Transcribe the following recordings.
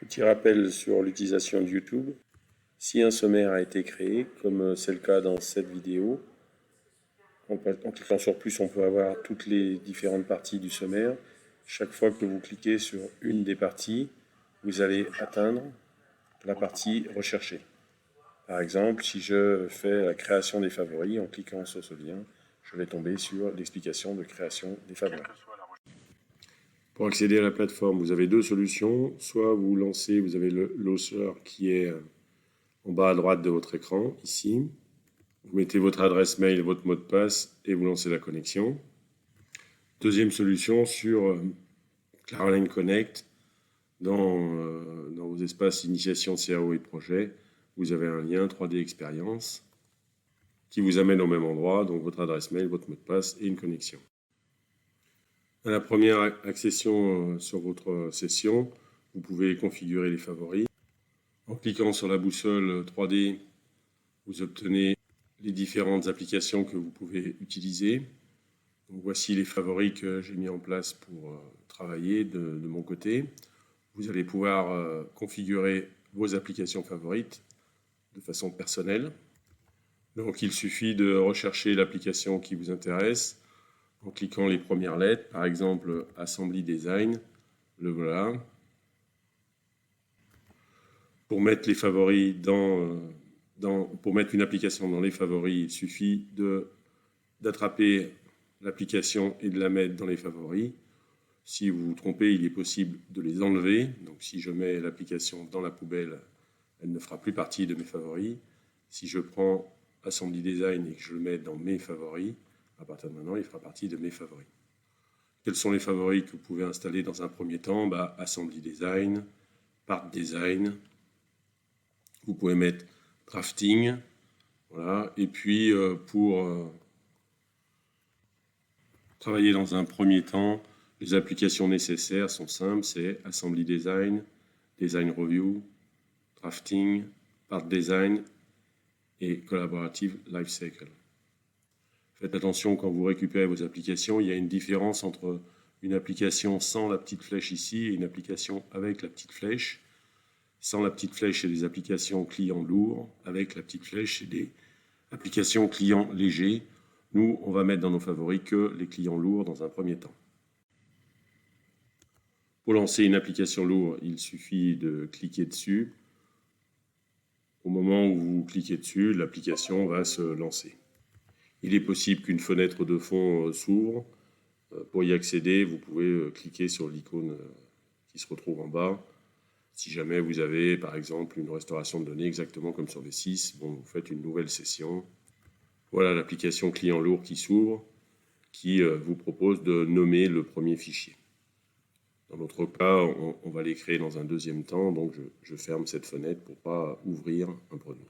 Petit rappel sur l'utilisation de YouTube. Si un sommaire a été créé, comme c'est le cas dans cette vidéo, en cliquant sur plus, on peut avoir toutes les différentes parties du sommaire. Chaque fois que vous cliquez sur une des parties, vous allez atteindre la partie recherchée. Par exemple, si je fais la création des favoris, en cliquant sur ce lien, je vais tomber sur l'explication de création des favoris. Pour accéder à la plateforme, vous avez deux solutions. Soit vous lancez, vous avez le launcher qui est en bas à droite de votre écran, ici. Vous mettez votre adresse mail, votre mot de passe et vous lancez la connexion. Deuxième solution, sur Clara Connect, dans vos espaces initiation CAO et projet, vous avez un lien 3D Expérience qui vous amène au même endroit, donc votre adresse mail, votre mot de passe et une connexion. À la première accession sur votre session, vous pouvez configurer les favoris. En cliquant sur la boussole 3D, vous obtenez les différentes applications que vous pouvez utiliser. Donc voici les favoris que j'ai mis en place pour travailler de mon côté. Vous allez pouvoir configurer vos applications favorites de façon personnelle. Donc il suffit de rechercher l'application qui vous intéresse en cliquant les premières lettres, par exemple Assembly Design, le voilà. Pour mettre les favoris pour mettre une application dans les favoris, il suffit d'attraper l'application et de la mettre dans les favoris. Si vous vous trompez, il est possible de les enlever. Donc si je mets l'application dans la poubelle, elle ne fera plus partie de mes favoris. Si je prends Assembly Design et que je le mets dans mes favoris, à partir de maintenant, il fera partie de mes favoris. Quels sont les favoris que vous pouvez installer dans un premier temps? Assembly Design, Part Design. Vous pouvez mettre Drafting. Voilà. Et puis, pour travailler dans un premier temps, les applications nécessaires sont simples, c'est Assembly Design, Design Review, Drafting, Part Design et Collaborative Lifecycle. Faites attention quand vous récupérez vos applications, il y a une différence entre une application sans la petite flèche ici et une application avec la petite flèche. Sans la petite flèche, c'est des applications clients lourds. Avec la petite flèche, c'est des applications clients légers. Nous, on va mettre dans nos favoris que les clients lourds dans un premier temps. Pour lancer une application lourde, il suffit de cliquer dessus. Au moment où vous cliquez dessus, l'application va se lancer. Il est possible qu'une fenêtre de fond s'ouvre. Pour y accéder, vous pouvez cliquer sur l'icône qui se retrouve en bas. Si jamais vous avez, par exemple, une restauration de données exactement comme sur V6, vous faites une nouvelle session. Voilà l'application client lourd qui s'ouvre, qui vous propose de nommer le premier fichier. Dans notre cas, on va les créer dans un deuxième temps, donc je ferme cette fenêtre pour ne pas ouvrir un produit.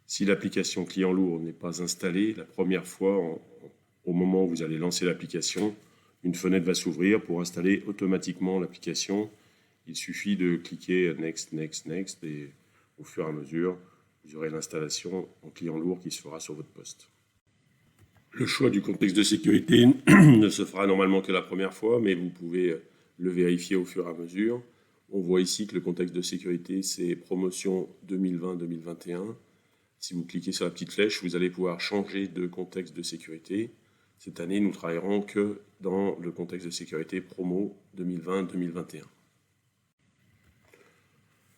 Si l'application client lourd n'est pas installée, la première fois, au moment où vous allez lancer l'application, une fenêtre va s'ouvrir pour installer automatiquement l'application. Il suffit de cliquer Next, Next, Next et au fur et à mesure, vous aurez l'installation en client lourd qui se fera sur votre poste. Le choix du contexte de sécurité ne se fera normalement que la première fois, mais vous pouvez le vérifier au fur et à mesure. On voit ici que le contexte de sécurité, c'est promotion 2020-2021. Si vous cliquez sur la petite flèche, vous allez pouvoir changer de contexte de sécurité. Cette année, nous travaillerons que dans le contexte de sécurité promo 2020-2021.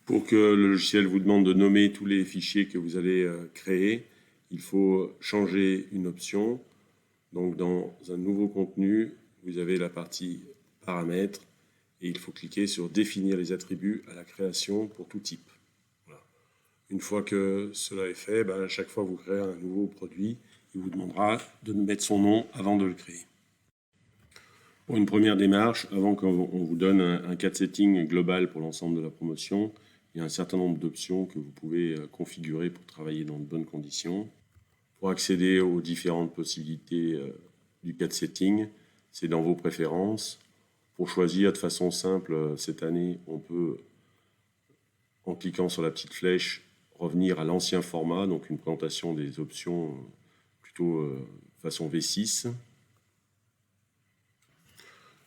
Pour que le logiciel vous demande de nommer tous les fichiers que vous allez créer, il faut changer une option. Donc dans un nouveau contenu, vous avez la partie paramètres et il faut cliquer sur définir les attributs à la création pour tout type. Voilà. Une fois que cela est fait, à chaque fois que vous créez un nouveau produit, il vous demandera de mettre son nom avant de le créer. Pour une première démarche, avant qu'on vous donne un cas de setting global pour l'ensemble de la promotion, il y a un certain nombre d'options que vous pouvez configurer pour travailler dans de bonnes conditions. Pour accéder aux différentes possibilités du cas de setting, c'est dans vos préférences. Pour choisir de façon simple, cette année, on peut, en cliquant sur la petite flèche, revenir à l'ancien format, donc une présentation des options plutôt façon V6.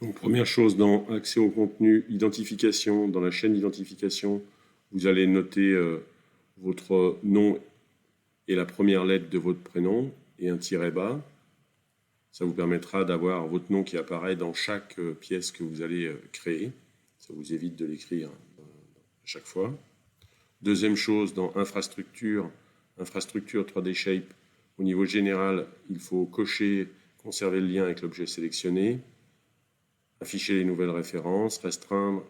Donc, première chose, dans accès au contenu, identification, dans la chaîne d'identification, vous allez noter votre nom et la première lettre de votre prénom et un tiret bas. Ça vous permettra d'avoir votre nom qui apparaît dans chaque pièce que vous allez créer. Ça vous évite de l'écrire à chaque fois. Deuxième chose, dans infrastructure 3D Shape, au niveau général, il faut cocher, conserver le lien avec l'objet sélectionné, afficher les nouvelles références, restreindre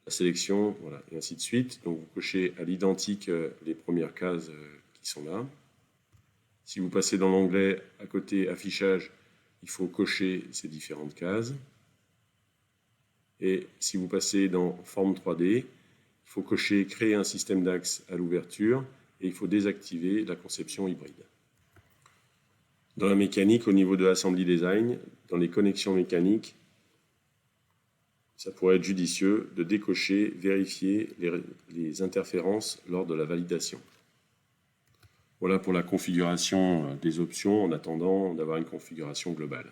la sélection, voilà, et ainsi de suite. Donc vous cochez à l'identique les premières cases qui sont là. Si vous passez dans l'onglet à côté affichage, il faut cocher ces différentes cases. Et si vous passez dans forme 3D, il faut cocher créer un système d'axe à l'ouverture et il faut désactiver la conception hybride. Dans la mécanique, au niveau de Assembly Design, dans les connexions mécaniques, ça pourrait être judicieux de décocher, vérifier les interférences lors de la validation. Voilà pour la configuration des options en attendant d'avoir une configuration globale.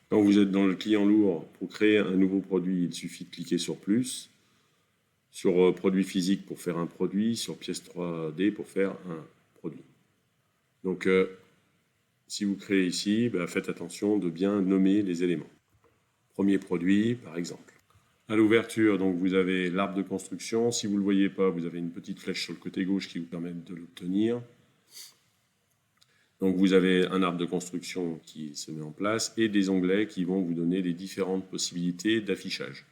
Quand vous êtes dans le client lourd, pour créer un nouveau produit, il suffit de cliquer sur plus, sur produit physique pour faire un produit, sur pièce 3D pour faire un produit. Donc, si vous créez ici, faites attention de bien nommer les éléments. Premier produit, par exemple. À l'ouverture, donc vous avez l'arbre de construction. Si vous ne le voyez pas, vous avez une petite flèche sur le côté gauche qui vous permet de l'obtenir. Donc vous avez un arbre de construction qui se met en place et des onglets qui vont vous donner les différentes possibilités d'affichage.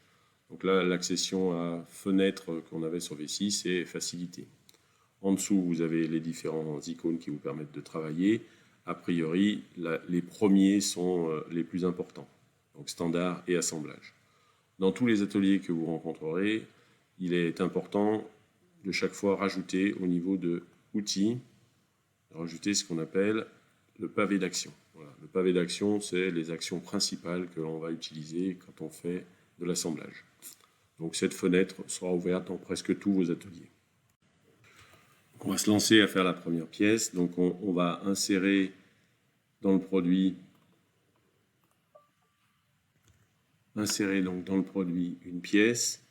Donc là, l'accession à fenêtre qu'on avait sur V6 est facilitée. En dessous, vous avez les différents icônes qui vous permettent de travailler. A priori, les premiers sont les plus importants, donc standard et assemblage. Dans tous les ateliers que vous rencontrerez, il est important de chaque fois rajouter au niveau de outils, rajouter ce qu'on appelle le pavé d'action. Voilà. Le pavé d'action, c'est les actions principales que l'on va utiliser quand on fait de l'assemblage. Donc cette fenêtre sera ouverte dans presque tous vos ateliers. Donc on va se lancer à faire la première pièce. Donc on va insérer dans le produit, une pièce,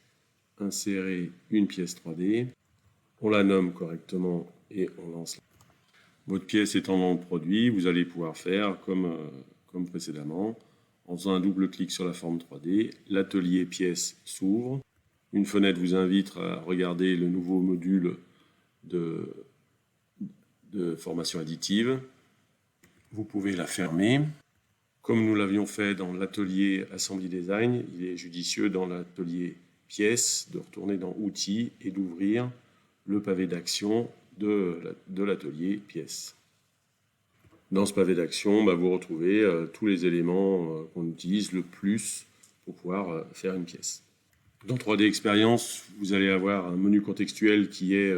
insérer une pièce 3D. On la nomme correctement et on lance. Votre pièce étant dans le produit, vous allez pouvoir faire comme précédemment. En faisant un double clic sur la forme 3D, l'atelier pièce s'ouvre. Une fenêtre vous invite à regarder le nouveau module de formation additive. Vous pouvez la fermer. Comme nous l'avions fait dans l'atelier Assembly Design, il est judicieux dans l'atelier pièce de retourner dans outils et d'ouvrir le pavé d'action de l'atelier pièce. Dans ce pavé d'action, vous retrouvez tous les éléments qu'on utilise le plus pour pouvoir faire une pièce. Dans 3D Experience, vous allez avoir un menu contextuel qui est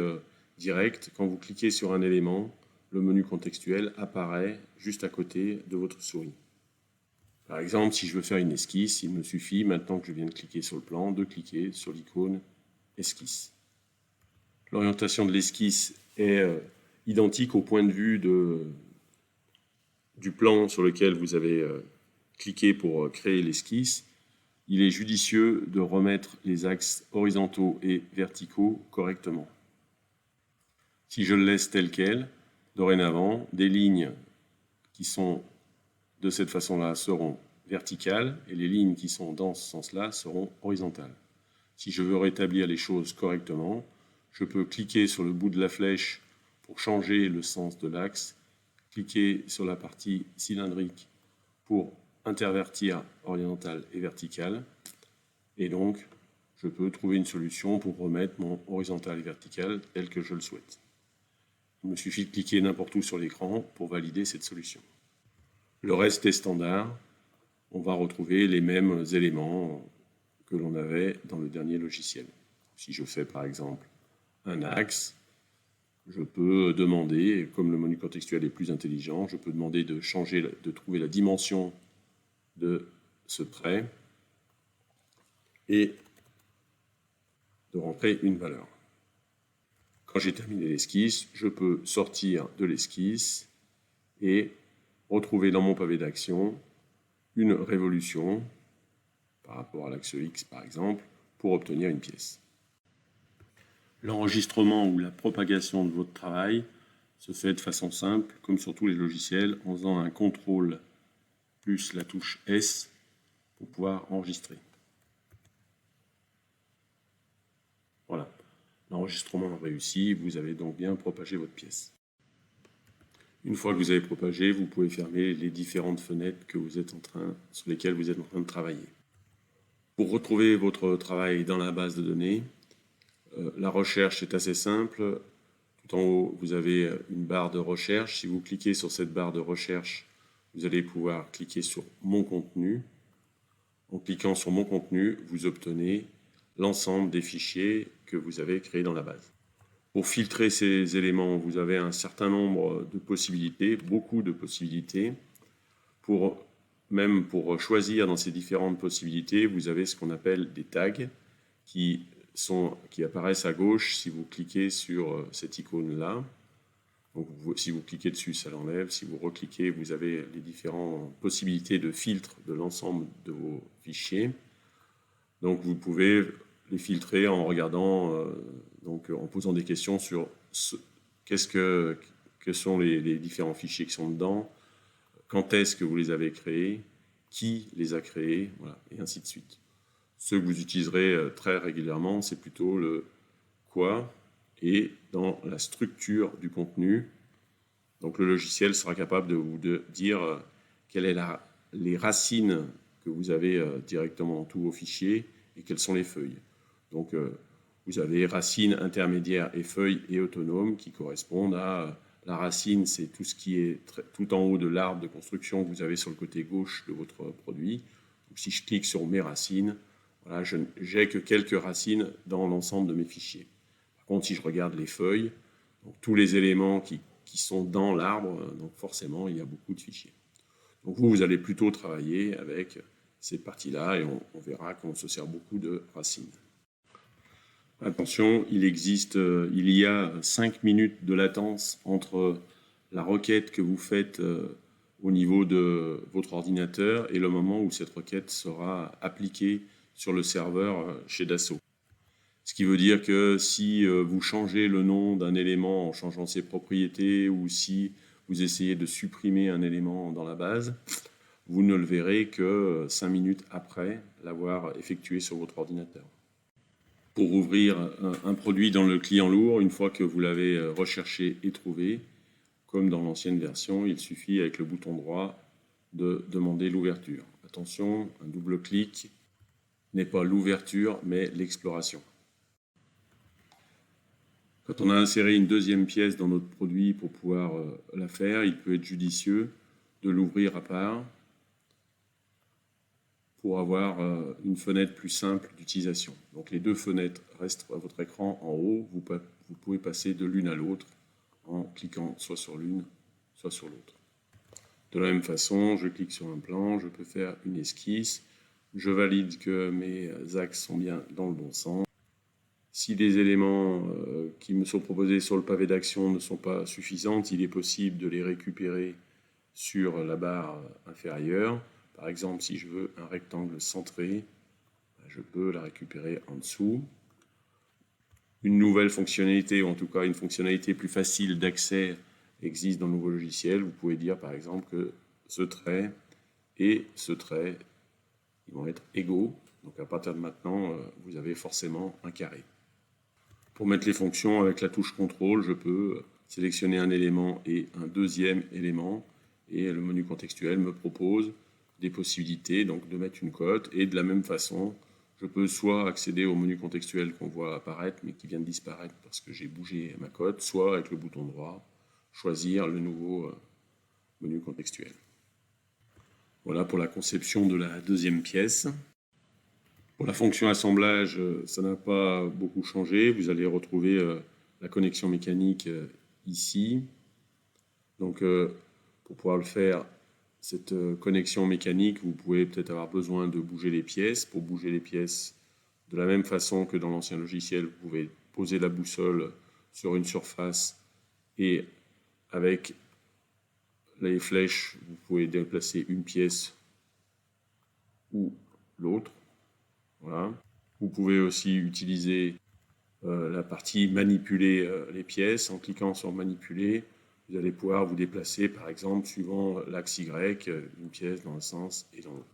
direct. Quand vous cliquez sur un élément, le menu contextuel apparaît juste à côté de votre souris. Par exemple, si je veux faire une esquisse, il me suffit, maintenant que je viens de cliquer sur le plan, de cliquer sur l'icône esquisse. L'orientation de l'esquisse est identique au point de vue du plan sur lequel vous avez cliqué pour créer l'esquisse. Il est judicieux de remettre les axes horizontaux et verticaux correctement. Si je le laisse tel quel, dorénavant, des lignes qui sont de cette façon-là seront verticales et les lignes qui sont dans ce sens-là seront horizontales. Si je veux rétablir les choses correctement, je peux cliquer sur le bout de la flèche pour changer le sens de l'axe, cliquer sur la partie cylindrique pour intervertir horizontal et vertical, et donc je peux trouver une solution pour remettre mon horizontal et vertical tel que je le souhaite. Il me suffit de cliquer n'importe où sur l'écran pour valider cette solution. Le reste est standard. On va retrouver les mêmes éléments que l'on avait dans le dernier logiciel. Si je fais par exemple un axe, je peux demander, comme le menu contextuel est plus intelligent, je peux demander de trouver la dimension de ce trait et de rentrer une valeur. Quand j'ai terminé l'esquisse, je peux sortir de l'esquisse et retrouver dans mon pavé d'action une révolution par rapport à l'axe X par exemple, pour obtenir une pièce. L'enregistrement ou la propagation de votre travail se fait de façon simple, comme sur tous les logiciels, en faisant un CTRL plus la touche S pour pouvoir enregistrer. Voilà, l'enregistrement réussi, vous avez donc bien propagé votre pièce. Une fois que vous avez propagé, vous pouvez fermer les différentes fenêtres sur lesquelles vous êtes en train de travailler. Pour retrouver votre travail dans la base de données, la recherche est assez simple. Tout en haut, vous avez une barre de recherche. Si vous cliquez sur cette barre de recherche, vous allez pouvoir cliquer sur « Mon contenu ». En cliquant sur « Mon contenu », vous obtenez l'ensemble des fichiers que vous avez créés dans la base. Pour filtrer ces éléments, vous avez un certain nombre de possibilités, beaucoup de possibilités. Même pour choisir dans ces différentes possibilités, vous avez ce qu'on appelle des tags qui apparaissent à gauche si vous cliquez sur cette icône-là. Donc, si vous cliquez dessus, ça l'enlève. Si vous recliquez, vous avez les différentes possibilités de filtre de l'ensemble de vos fichiers. Donc, vous pouvez les filtrer en regardant, en posant des questions sur que sont les différents fichiers qui sont dedans, quand est-ce que vous les avez créés, qui les a créés, voilà, et ainsi de suite. Ceux que vous utiliserez très régulièrement, c'est plutôt le quoi et dans la structure du contenu. Donc le logiciel sera capable de vous dire quelles sont les racines que vous avez directement dans tous vos fichiers et quelles sont les feuilles. Donc vous avez racines, intermédiaires et feuilles et autonomes qui correspondent à la racine, c'est tout ce qui est tout en haut de l'arbre de construction que vous avez sur le côté gauche de votre produit. Donc si je clique sur mes racines, voilà, je n'ai que quelques racines dans l'ensemble de mes fichiers. Par contre, si je regarde les feuilles, donc tous les éléments qui sont dans l'arbre, donc forcément, il y a beaucoup de fichiers. Donc vous allez plutôt travailler avec ces parties-là et on verra qu'on se sert beaucoup de racines. Attention, il y a 5 minutes de latence entre la requête que vous faites au niveau de votre ordinateur et le moment où cette requête sera appliquée sur le serveur chez Dassault. Ce qui veut dire que si vous changez le nom d'un élément en changeant ses propriétés ou si vous essayez de supprimer un élément dans la base, vous ne le verrez que 5 minutes après l'avoir effectué sur votre ordinateur. Pour ouvrir un produit dans le client lourd, une fois que vous l'avez recherché et trouvé, comme dans l'ancienne version, il suffit avec le bouton droit de demander l'ouverture. Attention, un double clic n'est pas l'ouverture, mais l'exploration. Quand on a inséré une deuxième pièce dans notre produit pour pouvoir la faire, il peut être judicieux de l'ouvrir à part pour avoir une fenêtre plus simple d'utilisation. Donc les deux fenêtres restent à votre écran en haut. Vous pouvez passer de l'une à l'autre en cliquant soit sur l'une, soit sur l'autre. De la même façon, je clique sur un plan, je peux faire une esquisse, je valide que mes axes sont bien dans le bon sens. Si les éléments qui me sont proposés sur le pavé d'action ne sont pas suffisants, il est possible de les récupérer sur la barre inférieure. Par exemple, si je veux un rectangle centré, je peux la récupérer en dessous. Une nouvelle fonctionnalité, ou en tout cas une fonctionnalité plus facile d'accès existe dans le nouveau logiciel. Vous pouvez dire par exemple que ce trait et ce trait ils vont être égaux. Donc à partir de maintenant, vous avez forcément un carré. Pour mettre les fonctions avec la touche CTRL, je peux sélectionner un élément et un deuxième élément. Et le menu contextuel me propose des possibilités donc de mettre une cote. Et de la même façon, je peux soit accéder au menu contextuel qu'on voit apparaître, mais qui vient de disparaître parce que j'ai bougé ma cote, soit avec le bouton droit, choisir le nouveau menu contextuel. Voilà pour la conception de la deuxième pièce. Pour la fonction assemblage, ça n'a pas beaucoup changé. Vous allez retrouver la connexion mécanique ici. Donc, pour pouvoir le faire, cette connexion mécanique, vous pouvez peut-être avoir besoin de bouger les pièces. Pour bouger les pièces, de la même façon que dans l'ancien logiciel, vous pouvez poser la boussole sur une surface et avec les flèches, vous pouvez déplacer une pièce ou l'autre. Voilà. Vous pouvez aussi utiliser la partie manipuler les pièces. En cliquant sur manipuler, vous allez pouvoir vous déplacer, par exemple, suivant l'axe Y, une pièce dans un sens et dans l'autre.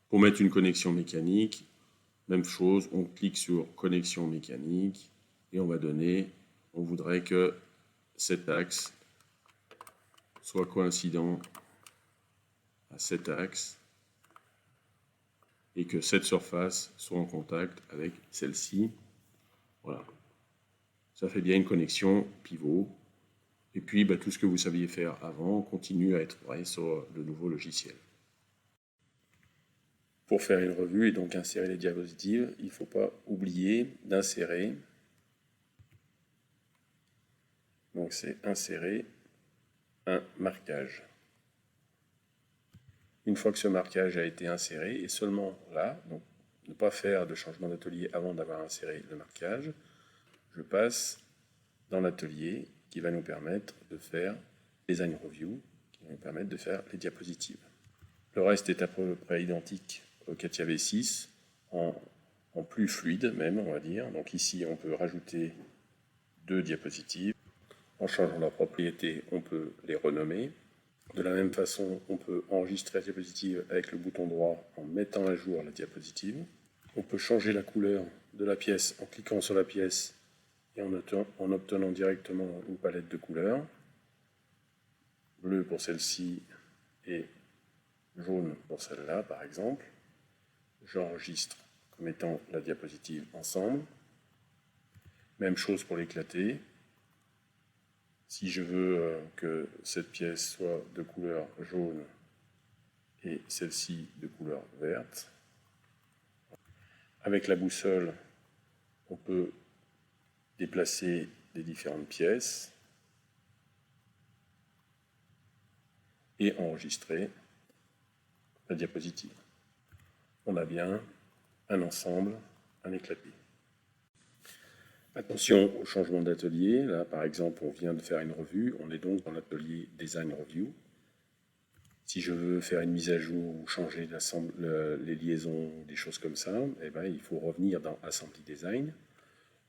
Pour mettre une connexion mécanique, même chose, on clique sur connexion mécanique et on va donner, on voudrait que cet axe soit coïncident à cet axe et que cette surface soit en contact avec celle-ci. Voilà. Ça fait bien une connexion pivot. Et puis, tout ce que vous saviez faire avant continue à être vrai sur le nouveau logiciel. Pour faire une revue et donc insérer les diapositives, il ne faut pas oublier d'insérer. Donc c'est insérer un marquage. Une fois que ce marquage a été inséré, et seulement là, donc ne pas faire de changement d'atelier avant d'avoir inséré le marquage, je passe dans l'atelier qui va nous permettre de faire Design Review, qui va nous permettre de faire les diapositives. Le reste est à peu près identique au CATIA V6, en plus fluide même, on va dire. Donc ici, on peut rajouter 2 diapositives. En changeant leur propriété, on peut les renommer. De la même façon, on peut enregistrer la diapositive avec le bouton droit en mettant à jour la diapositive. On peut changer la couleur de la pièce en cliquant sur la pièce et en obtenant directement une palette de couleurs. Bleu pour celle-ci et jaune pour celle-là, par exemple. J'enregistre comme étant la diapositive ensemble. Même chose pour l'éclater. Si je veux que cette pièce soit de couleur jaune et celle-ci de couleur verte, avec la boussole, on peut déplacer les différentes pièces et enregistrer la diapositive. On a bien un ensemble, un éclaté. Attention au changement d'atelier. Là, par exemple, on vient de faire une revue. On est donc dans l'atelier Design Review. Si je veux faire une mise à jour ou changer les liaisons, des choses comme ça, il faut revenir dans Assembly Design.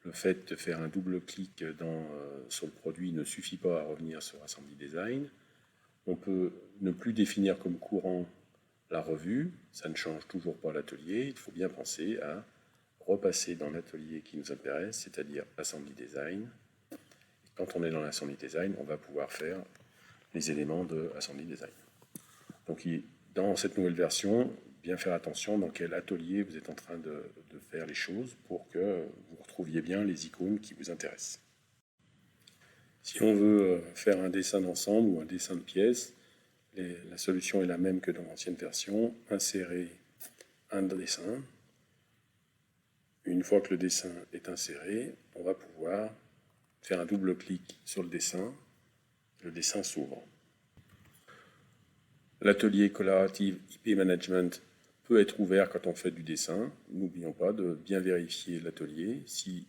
Le fait de faire un double clic sur le produit ne suffit pas à revenir sur Assembly Design. On peut ne plus définir comme courant la revue. Ça ne change toujours pas l'atelier. Il faut bien penser à repasser dans l'atelier qui nous intéresse, c'est-à-dire Assembly Design. Et quand on est dans l'Assembly Design, on va pouvoir faire les éléments de Assembly Design. Donc, dans cette nouvelle version, bien faire attention dans quel atelier vous êtes en train de faire les choses pour que vous retrouviez bien les icônes qui vous intéressent. Si on veut faire un dessin d'ensemble ou un dessin de pièce, la solution est la même que dans l'ancienne version. Insérer un dessin. Une fois que le dessin est inséré, on va pouvoir faire un double clic sur le dessin s'ouvre. L'atelier Collaborative IP Management peut être ouvert quand on fait du dessin. N'oublions pas de bien vérifier l'atelier si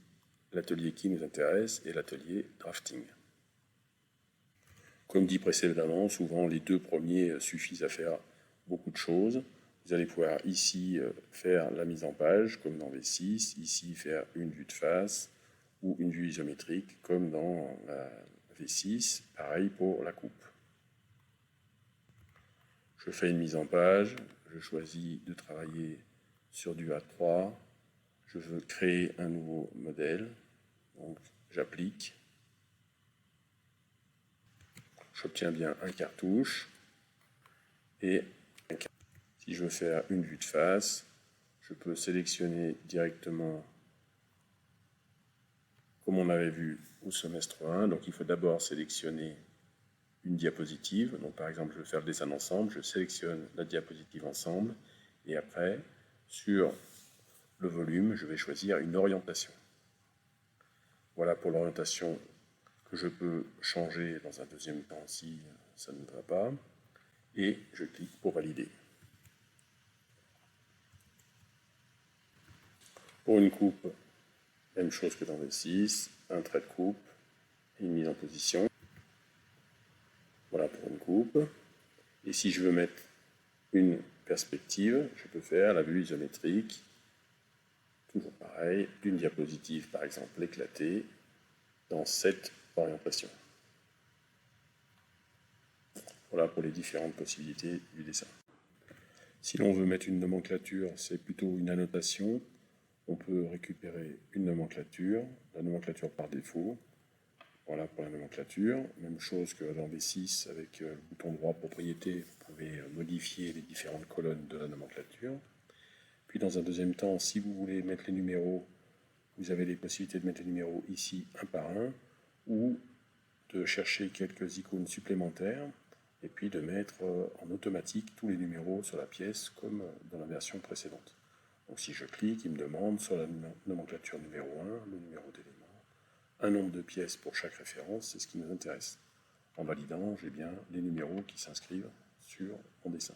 l'atelier qui nous intéresse est l'atelier Drafting. Comme dit précédemment, souvent les 2 premiers suffisent à faire beaucoup de choses. Vous allez pouvoir ici faire la mise en page, comme dans V6, ici faire une vue de face ou une vue isométrique, comme dans la V6, pareil pour la coupe. Je fais une mise en page, je choisis de travailler sur du A3, je veux créer un nouveau modèle, donc j'applique, j'obtiens bien un cartouche, et si je veux faire une vue de face, je peux sélectionner directement comme on avait vu au semestre 1, donc il faut d'abord sélectionner une diapositive. Donc par exemple, je veux faire le dessin d'ensemble, je sélectionne la diapositive ensemble, et après, sur le volume, je vais choisir une orientation. Voilà pour l'orientation que je peux changer dans un deuxième temps si ça ne va pas, et je clique pour valider. Pour une coupe, même chose que dans V6, un trait de coupe et une mise en position. Voilà pour une coupe. Et si je veux mettre une perspective, je peux faire la vue isométrique, toujours pareil, d'une diapositive par exemple éclatée, dans cette orientation. Voilà pour les différentes possibilités du dessin. Si l'on veut mettre une nomenclature, c'est plutôt une annotation. On peut récupérer une nomenclature, la nomenclature par défaut. Voilà pour la nomenclature. Même chose que dans V6 avec le bouton droit propriété, vous pouvez modifier les différentes colonnes de la nomenclature. Puis dans un deuxième temps, si vous voulez mettre les numéros, vous avez les possibilités de mettre les numéros ici un par un, ou de chercher quelques icônes supplémentaires, et puis de mettre en automatique tous les numéros sur la pièce, comme dans la version précédente. Donc si je clique, il me demande sur la nomenclature numéro 1, le numéro d'élément, un nombre de pièces pour chaque référence, c'est ce qui nous intéresse. En validant, j'ai bien les numéros qui s'inscrivent sur mon dessin.